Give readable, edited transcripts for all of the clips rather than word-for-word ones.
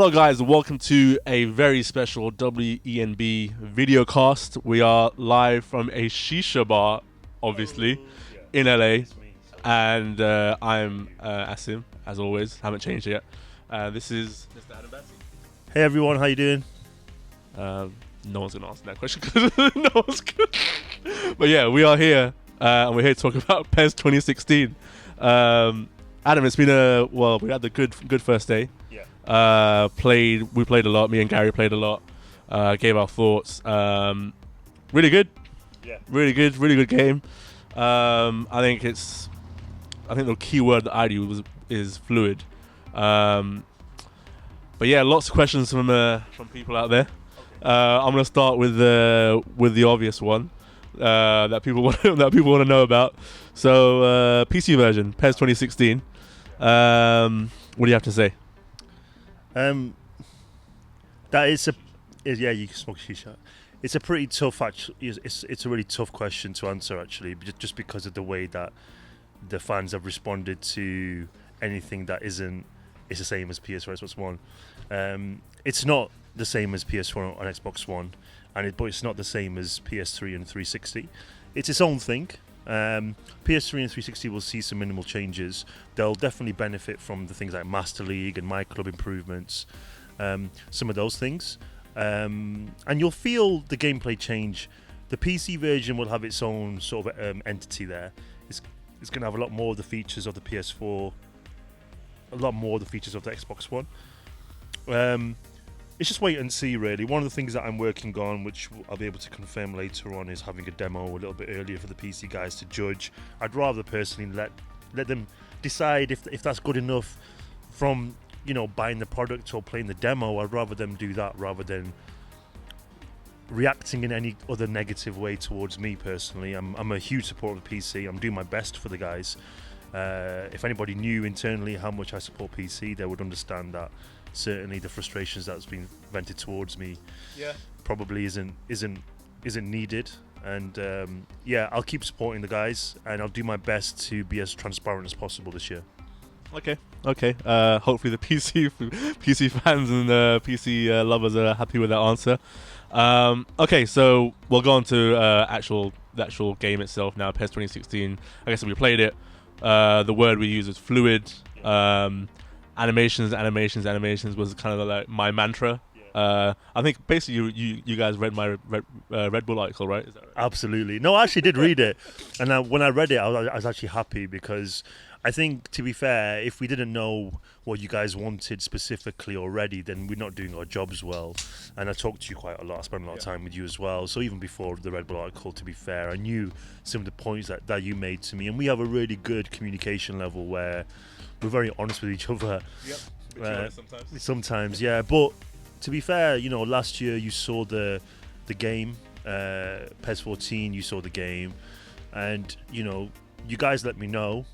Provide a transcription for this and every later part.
Hello guys, welcome to a very special WENB video cast. We are live from a shisha bar, obviously, in LA. And I'm Asim, as always, haven't changed yet. This is Mr. Adam Bhatti. Hey everyone, how you doing? No one's going to answer that question because no one's good. But yeah, we are here and we're here to talk about PES 2016. Adam, it's been we had the good first day. Yeah. We played a lot. Me and Gary played a lot. Gave our thoughts. Really good. Yeah. Really good game. I think the key word that I'd use is fluid. But yeah, lots of questions from people out there. Okay. I'm gonna start with the obvious one that people want to know about. So PC version PES 2016. What do you have to say? You can smoke shisha. It's a pretty tough it's a really tough question to answer actually, just because of the way that the fans have responded to anything that isn't. It's the same as PS4, Xbox One. It's not the same as PS4 on Xbox One, but it's not the same as PS3 and 360. It's its own thing. PS3 and 360 will see some minimal changes. They'll definitely benefit from the things like Master League and MyClub improvements, some of those things. And you'll feel the gameplay change. The PC version will have its own sort of entity there. It's going to have a lot more of the features of the PS4, a lot more of the features of the Xbox One. It's just wait and see, really. One of the things that I'm working on, which I'll be able to confirm later on, is having a demo a little bit earlier for the PC guys to judge. I'd rather personally let them decide if that's good enough from, buying the product or playing the demo. I'd rather them do that rather than reacting in any other negative way towards me personally. I'm a huge supporter of the PC. I'm doing my best for the guys. If anybody knew internally how much I support PC, they would understand that certainly the frustrations that's been vented towards me probably isn't needed. And I'll keep supporting the guys, and I'll do my best to be as transparent as possible this year. Okay. Hopefully the PC fans and PC lovers are happy with that answer. Okay, so we'll go on to the actual game itself now. PES 2016. I guess we played it. The word we use is fluid. Animations was kind of like my mantra. I think basically you guys read my Red Bull article, right? Is that right? Absolutely. No, I actually did read it, and when I read it, I was actually happy because I think, to be fair, if we didn't know what you guys wanted specifically already, then we're not doing our jobs well. And I talked to you quite a lot. I spent a lot of time with you as well. So even before the Red Bull article, to be fair, I knew some of the points that you made to me, and we have a really good communication level where we're very honest with each other. Yep. Sometimes, yeah. But to be fair, last year you saw the game, PES 14. You saw the game, and you guys let me know.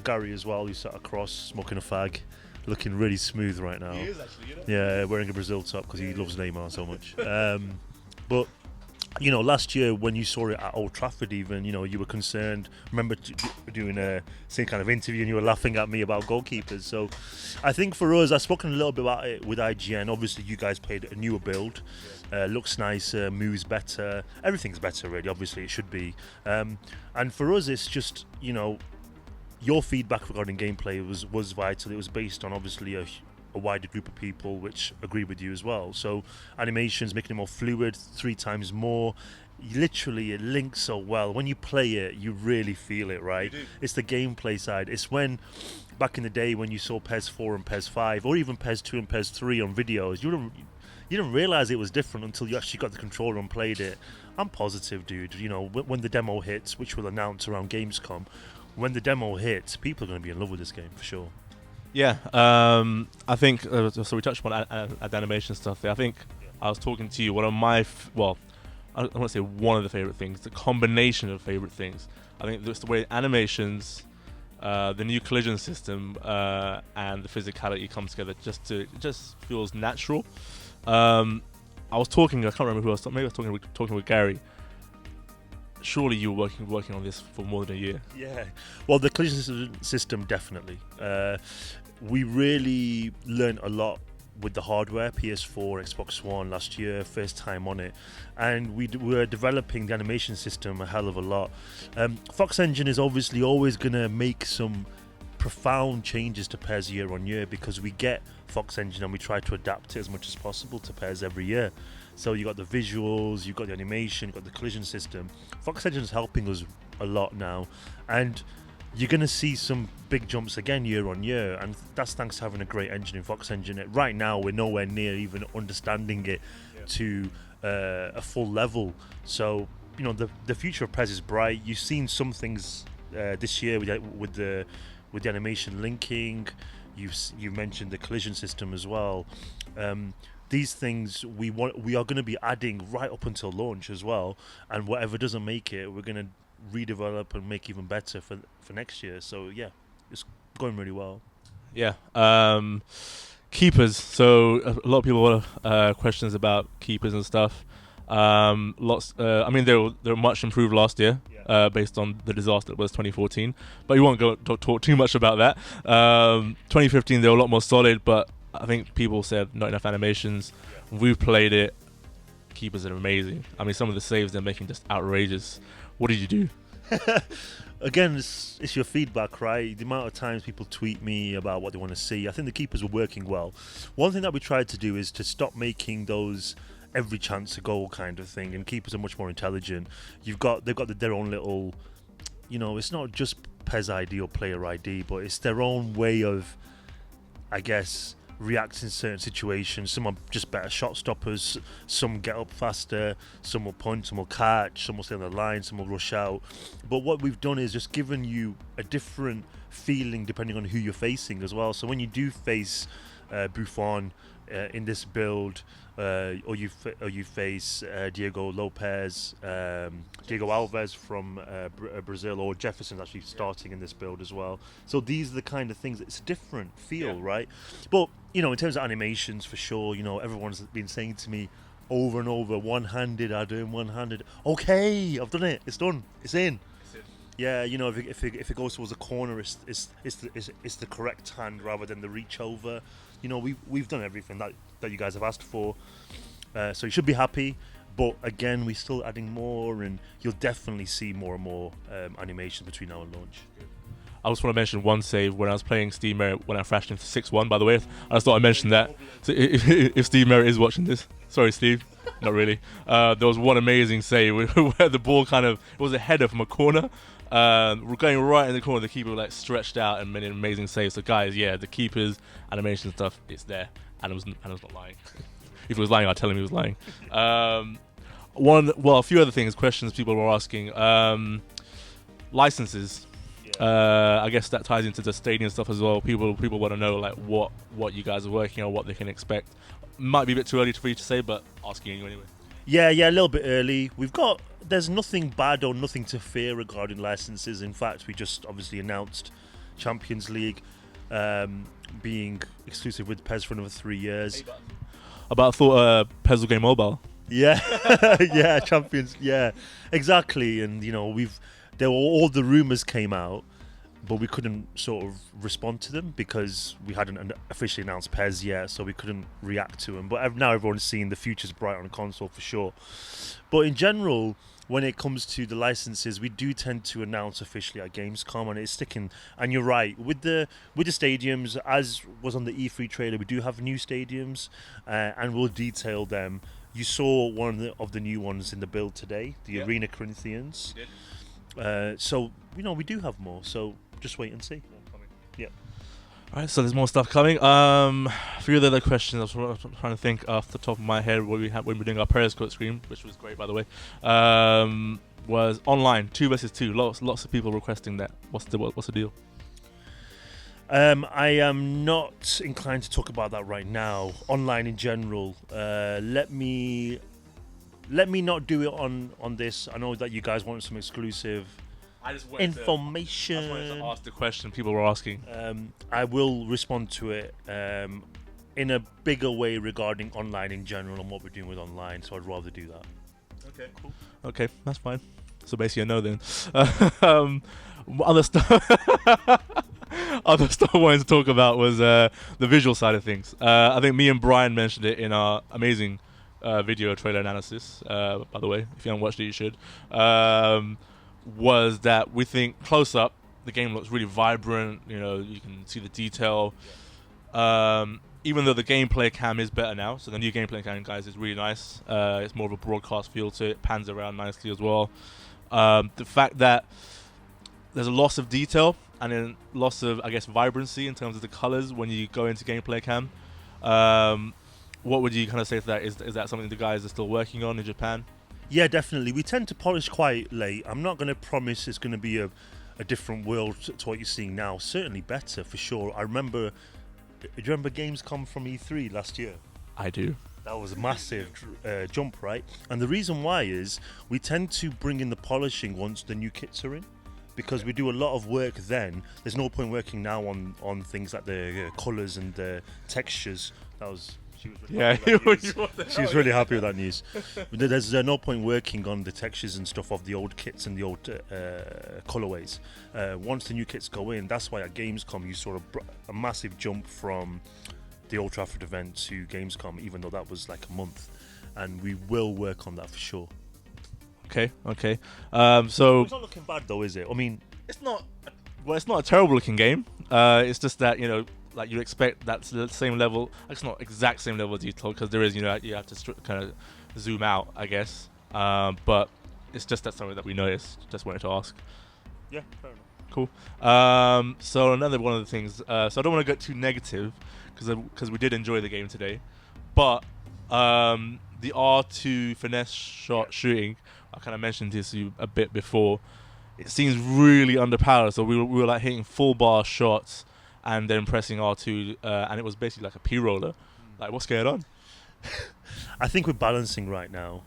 Gary as well, who sat across smoking a fag, looking really smooth right now. He is actually, Yeah, wearing a Brazil top because he loves Neymar so much. But last year when you saw it at Old Trafford, even you were concerned. Remember doing a same kind of interview, and you were laughing at me about goalkeepers. So I think for us, I've spoken a little bit about it with IGN. Obviously, you guys played a newer build. Looks nicer, moves better, everything's better really. Obviously, it should be. And for us, it's just your feedback regarding gameplay was vital. It was based on obviously a wider group of people which agree with you as well. So animations, making it more fluid, 3 times more. Literally, it links so well. When you play it, you really feel it, right? It's the gameplay side. It's when back in the day when you saw PES 4 and PES 5, or even PES 2 and PES 3 on videos, you didn't realize it was different until you actually got the controller and played it. I'm positive, dude. When the demo hits, which we'll announce around Gamescom, when the demo hits, people are going to be in love with this game for sure. Yeah, I think so. We touched upon the animation stuff there. I think I was talking to you. One of my I want to say one of the favorite things, the combination of favorite things. I think it's the way animations, the new collision system, and the physicality come together. It just feels natural. I was talking. I can't remember who I was. Maybe I was talking with Gary. Surely you were working on this for more than a year. Yeah. Well, the collision system definitely. We really learned a lot with the hardware, PS4, Xbox One last year, first time on it, and we were developing the animation system a hell of a lot. Fox Engine is obviously always going to make some profound changes to PES year on year, because we get Fox Engine and we try to adapt it as much as possible to PES every year. So you got the visuals, you got the animation, you got the collision system. Fox Engine is helping us a lot now, and you're going to see some big jumps again year on year, and that's thanks to having a great engine in Fox Engine. Right now we're nowhere near even understanding it to a full level. So the future of PES is bright. You've seen some things this year with the animation linking. You mentioned the collision system as well. These things we are going to be adding right up until launch as well, and whatever doesn't make it, we're going to redevelop and make even better for next year. So yeah, it's going really well. Yeah. Keepers. So a lot of people have questions about keepers and stuff. Lots. I mean, they were much improved last year, based on the disaster that was 2014. But you won't talk too much about that. 2015 they were a lot more solid, but I think people said not enough animations. We've played it. Keepers are amazing. I mean, some of the saves they're making just outrageous. What did you do? Again, it's your feedback, right? The amount of times people tweet me about what they want to see. I think the keepers were working well. One thing that we tried to do is to stop making those every chance a goal kind of thing, and keepers are much more intelligent. They've got their own little, it's not just PES ID or player ID, but it's their own way of, I guess, react in certain situations. Some are just better shot stoppers, some get up faster, some will punch, some will catch, some will stay on the line, some will rush out. But what we've done is just given you a different feeling depending on who you're facing as well. So when you do face Buffon in this build, or you face Diego Lopez, Diego Alves from Brazil, or Jefferson's actually starting in this build as well. So these are the kind of things. It's a different feel, right? But in terms of animations, for sure, everyone's been saying to me over and over, one-handed, Adam, one-handed. Okay, I've done it. It's done. It's in. Yeah, if it goes towards a corner, it's the correct hand rather than the reach over. We've done everything that you guys have asked for, so you should be happy. But again, we're still adding more, and you'll definitely see more and more animation between now and launch. I just want to mention one save when I was playing Steve Merritt when I thrashed him for 6-1, by the way. I just thought I'd mention that. So if Steve Merritt is watching this, sorry, Steve. Not really. There was one amazing save where the ball it was a header from a corner. We're going right in the corner. The keeper stretched out and made an amazing save. So guys, the keepers, animation stuff, it's there. And it was not lying. If he was lying, I'd tell him he was lying. A few other things, questions people were asking. Licenses. I guess that ties into the stadium stuff as well. People want to know what you guys are working on, what they can expect. Might be a bit too early for you to say, but asking you anyway. Yeah, a little bit early. There's nothing bad or nothing to fear regarding licenses. In fact, we just obviously announced Champions League being exclusive with PES for another 3 years. I thought PES will go mobile. Yeah, yeah, Champions. Yeah, exactly. And all the rumors came out, but we couldn't sort of respond to them because we hadn't officially announced PES yet, so we couldn't react to them. But now everyone's seeing the future's bright on console for sure. But in general, when it comes to the licenses, we do tend to announce officially at Gamescom, and it's sticking. And you're right, with the stadiums, as was on the E3 trailer, we do have new stadiums, and we'll detail them. You saw one of the new ones in the build today, the Arena Corinthians. So we do have more. So just wait and see. Yeah. All right, so there's more stuff coming. A few other questions I was trying to think off the top of my head when we're doing our Periscope stream, which was great, by the way. Was online 2 versus 2. Lots of people requesting that. What's the deal? I am not inclined to talk about that right now. Online in general. Let me not do it on this. I know that you guys want some exclusive information. I just wanted to ask the question people were asking. I will respond to it in a bigger way regarding online in general and what we're doing with online. So I'd rather do that. Okay, cool. Okay, that's fine. So basically, a no then. Other stuff. other stuff I wanted to talk about was the visual side of things. I think me and Brian mentioned it in our amazing video trailer analysis. By the way, if you haven't watched it, you should. Was that we think close up, the game looks really vibrant. You know, you can see the detail. Even though the gameplay cam is better now, so the new gameplay cam, guys, is really nice. It's more of a broadcast feel to it, pans around nicely as well. The fact that there's a loss of detail and then loss of, I guess, vibrancy in terms of the colors when you go into gameplay cam. What would you kind of say to that? Is that something the guys are still working on in Japan? Yeah, definitely. We tend to polish quite late. I'm not going to promise it's going to be a different world to what you're seeing now. Certainly better, for sure. I remember... Do you remember Gamescom from E3 last year? I do. That was a massive jump, right? And the reason why is we tend to bring in the polishing once the new kits are in, because we do a lot of work then. There's no point working now on things like the colours and the textures. She was really happy with that news. She was really happy with that news. There's no point working on the textures and stuff of the old kits and the old colorways. Once the new kits go in, that's why at Gamescom you saw a massive jump from the Old Trafford event to Gamescom, even though that was like a month. And we will work on that for sure. Okay. So it's not looking bad though, is it? I mean, it's not. Well, it's not a terrible looking game. It's just that, you know, like you expect that same level. It's not exact same level of detail because there is, you know, you have to kind of zoom out, I guess. But it's just that's something that we noticed. Just wanted to ask. Yeah, fair enough. Cool. So another one of the things. So I don't want to get too negative because we did enjoy the game today, but the R2 finesse shot shooting, I kind of mentioned this to you a bit before. It seems really underpowered. So we were like hitting full bar shots and then pressing R2, and it was basically like a P-roller. Like, what's going on? I think we're balancing right now.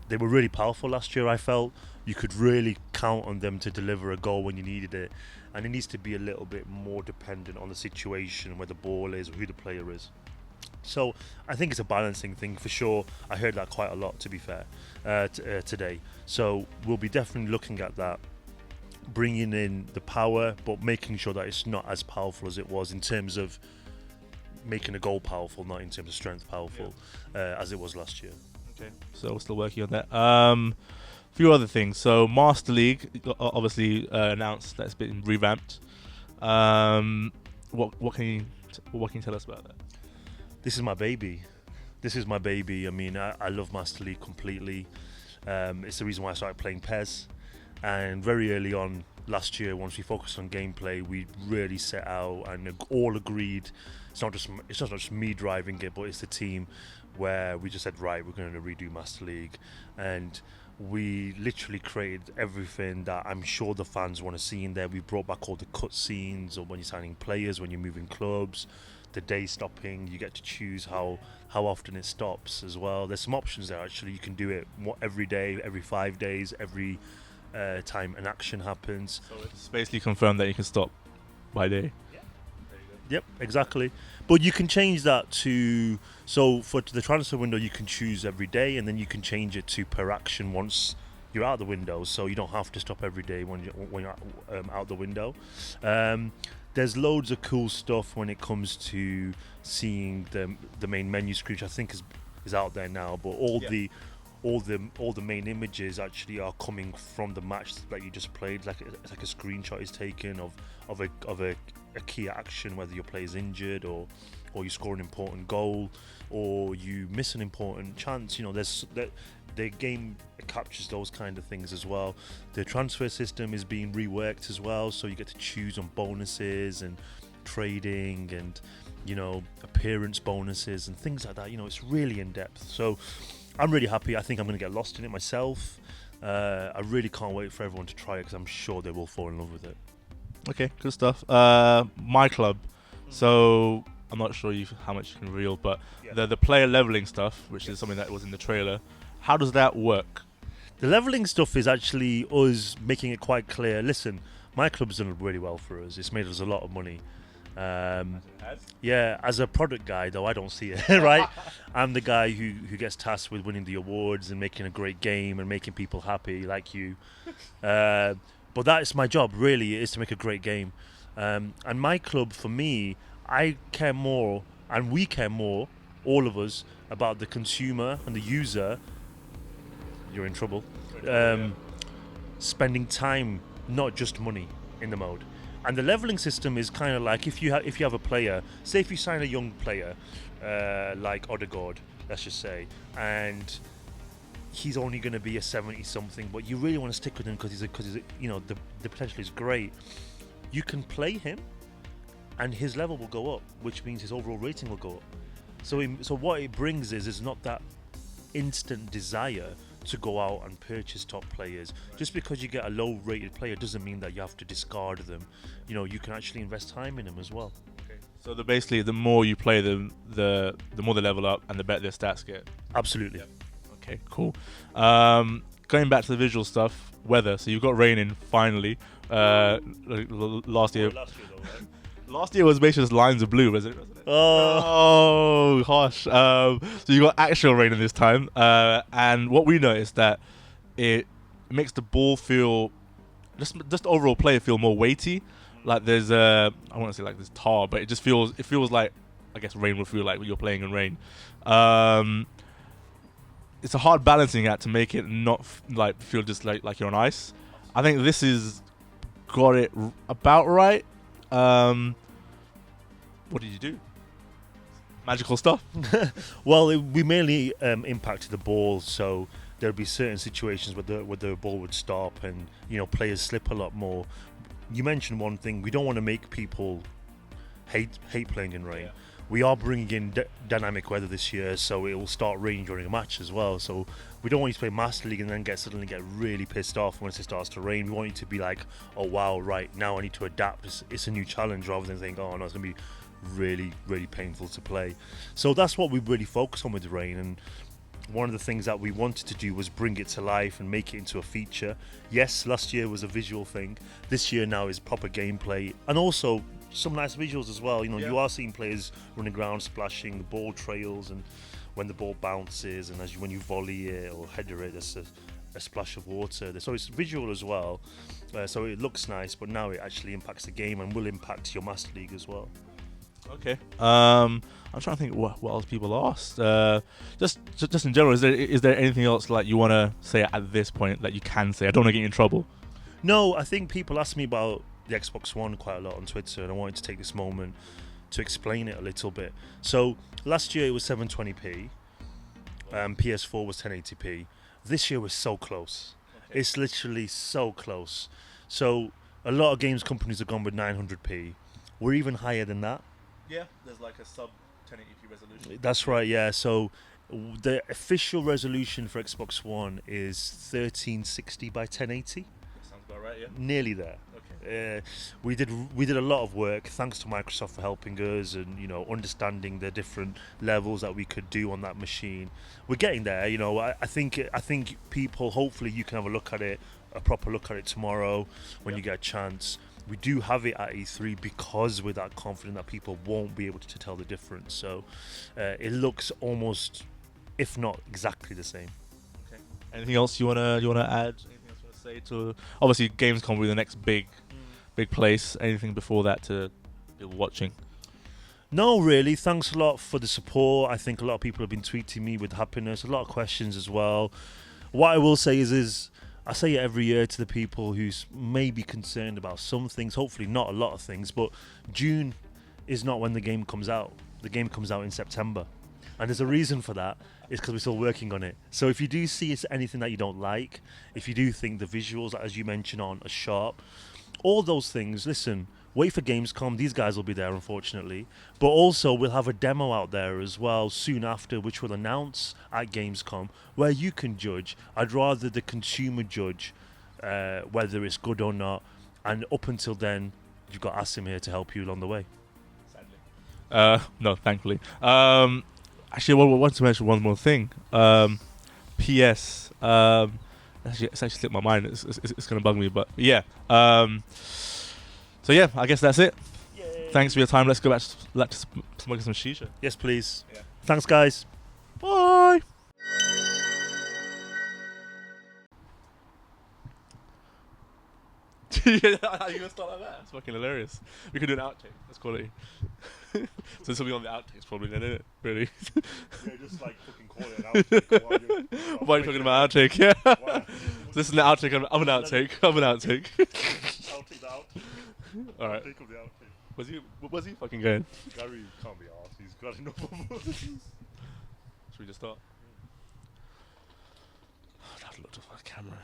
They were really powerful last year, I felt. You could really count on them to deliver a goal when you needed it. And it needs to be a little bit more dependent on the situation, where the ball is, or who the player is. So I think it's a balancing thing for sure. I heard that quite a lot, to be fair, today. So we'll be definitely looking at that, bringing in the power, but making sure that it's not as powerful as it was in terms of making a goal powerful, not in terms of strength powerful, as it was last year. Okay. So we're still working on that. Few other things. So Master League obviously announced that it's been revamped. What can you tell us about that? This is my baby. I mean, I love Master League completely. It's the reason why I started playing PES. And very early on last year, once we focused on gameplay, we really set out and all agreed. It's not just me driving it, but it's the team, where we just said, right, we're going to redo Master League, and we literally created everything that I'm sure the fans want to see in there. We brought back all the cutscenes, or when you're signing players, when you're moving clubs, the day stopping. You get to choose how often it stops as well. There's some options there actually. You can do it every day, every 5 days, every time an action happens. So it's basically confirmed that you can stop by day. Yep, exactly. But you can change that to, so for the transfer window you can choose every day, and then you can change it to per action once you're out the window, so you don't have to stop every day when you're out the window. There's loads of cool stuff when it comes to seeing the main menu screen, which I think is out there now, but all the main images actually are coming from the match that you just played. It's like a screenshot is taken of a key action, whether your player's injured or you score an important goal or you miss an important chance. You know, the game captures those kind of things as well. The transfer system is being reworked as well, so you get to choose on bonuses and trading and, you know, appearance bonuses and things like that. You know, it's really in depth. So I'm really happy. I think I'm going to get lost in it myself. I really can't wait for everyone to try it, because I'm sure they will fall in love with it. Okay, good stuff. MyClub. So I'm not sure how much you can reveal, but the player leveling stuff, which is something that was in the trailer, how does that work? The leveling stuff is actually us making it quite clear. Listen, MyClub's done really well for us. It's made us a lot of money. Yeah, as a product guy though, I don't see it. Right, I'm the guy who gets tasked with winning the awards and making a great game and making people happy like you. But that is my job, really, is to make a great game. And MyClub, for me, I care more, and we care more, all of us, about the consumer and the user. You're in trouble. Spending time, not just money, in the mode. And the leveling system is kind of like if you have a player, say if you sign a young player like Odegaard, let's just say, and he's only going to be a 70 something, but you really want to stick with him because he's you know, the potential is great. You can play him, and his level will go up, which means his overall rating will go up. So what it brings is not that instant desire to go out and purchase top players. Just because you get a low rated player doesn't mean that you have to discard them. You know, you can actually invest time in them as well. Okay. So basically, the more you play them, the more they level up and the better their stats get. Absolutely. Yep. Okay, cool. Going back to the visual stuff, weather. So you've got rain in finally. Last year. Last year was basically just lines of blue, wasn't it? Oh, harsh. So you got actual rain in this time, and what we noticed that it makes the ball feel, just overall play feel more weighty. Like there's I want to say like there's tar, but it feels like, I guess rain would feel like when you're playing in rain. It's a hard balancing act to make it not feel just like you're on ice. I think this is got it about right. What did you do? Magical stuff? Well, we mainly impacted the ball, so there'd be certain situations where the ball would stop and, you know, players slip a lot more. You mentioned one thing: we don't want to make people hate playing in rain. Yeah. We are bringing in dynamic weather this year, so it will start raining during a match as well. So we don't want you to play Master League and then suddenly get really pissed off once it starts to rain. We want you to be like, oh wow, right now I need to adapt. It's a new challenge, rather than think, oh no, it's going to be really, really painful to play. So that's what we really focus on with the rain. And one of the things that we wanted to do was bring it to life and make it into a feature. Yes, last year was a visual thing. This year now is proper gameplay, and also some nice visuals as well. You know, You are seeing players running around, splashing, the ball trails, and when the ball bounces, and when you volley it or header it, there's a splash of water. So it's visual as well. So it looks nice, but now it actually impacts the game and will impact your Master League as well. Okay. I'm trying to think what else people asked. Just in general, is there anything else like you want to say at this point that you can say? I don't want to get you in trouble. No, I think people ask me about the Xbox One quite a lot on Twitter, and I wanted to take this moment to explain it a little bit. So last year it was 720p, PS4 was 1080p. This year was so close. Okay. It's literally so close. So a lot of games companies have gone with 900p. We're even higher than that. Yeah, there's like a sub 1080p resolution. That's right, yeah. So the official resolution for Xbox One is 1360 by 1080. That sounds about right, yeah. Nearly there. Okay. We did a lot of work, thanks to Microsoft for helping us and, you know, understanding the different levels that we could do on that machine. We're getting there, you know. I think people, hopefully you can have a proper look at it tomorrow when you get a chance. We do have it at E3 because we're that confident that people won't be able to tell the difference. So it looks almost, if not exactly the same. Okay. Anything else you wanna add? Anything else you wanna say to? Obviously, Gamescom will be the next big place. Anything before that to people watching? No, really. Thanks a lot for the support. I think a lot of people have been tweeting me with happiness. A lot of questions as well. What I will say is I say it every year to the people who may be concerned about some things, hopefully not a lot of things, but June is not when the game comes out. The game comes out in September. And there's a reason for that. It's because we're still working on it. So if you do see anything that you don't like, if you do think the visuals, as you mentioned, aren't as sharp, all those things, listen, wait for Gamescom. These guys will be there, unfortunately. But also, we'll have a demo out there as well soon after, which we'll announce at Gamescom, where you can judge. I'd rather the consumer judge whether it's good or not. And up until then, you've got Asim here to help you along the way. Sadly. No, thankfully. Actually, I want to mention one more thing. PS. It's actually slipped my mind. It's going to bug me, but yeah. So yeah, I guess that's it. Yay. Thanks for your time. Let's go back to smoking some shisha. Yes, please. Yeah. Thanks, guys. Bye. Yeah, you gonna start like that? It's fucking hilarious. We could do an outtake. That's quality. So this will be on the outtakes probably, then, isn't it? Really? Yeah, just like fucking call it an outtake. Why are you talking about outtake? Yeah. Why? This is an outtake. I'm an outtake. I'm an outtake. Outtake the outtake. All right. Outtake of the outtake. Was he fucking going? Gary can't be arsed. He's got enough of us. Should we just start? I'd have to look at the camera.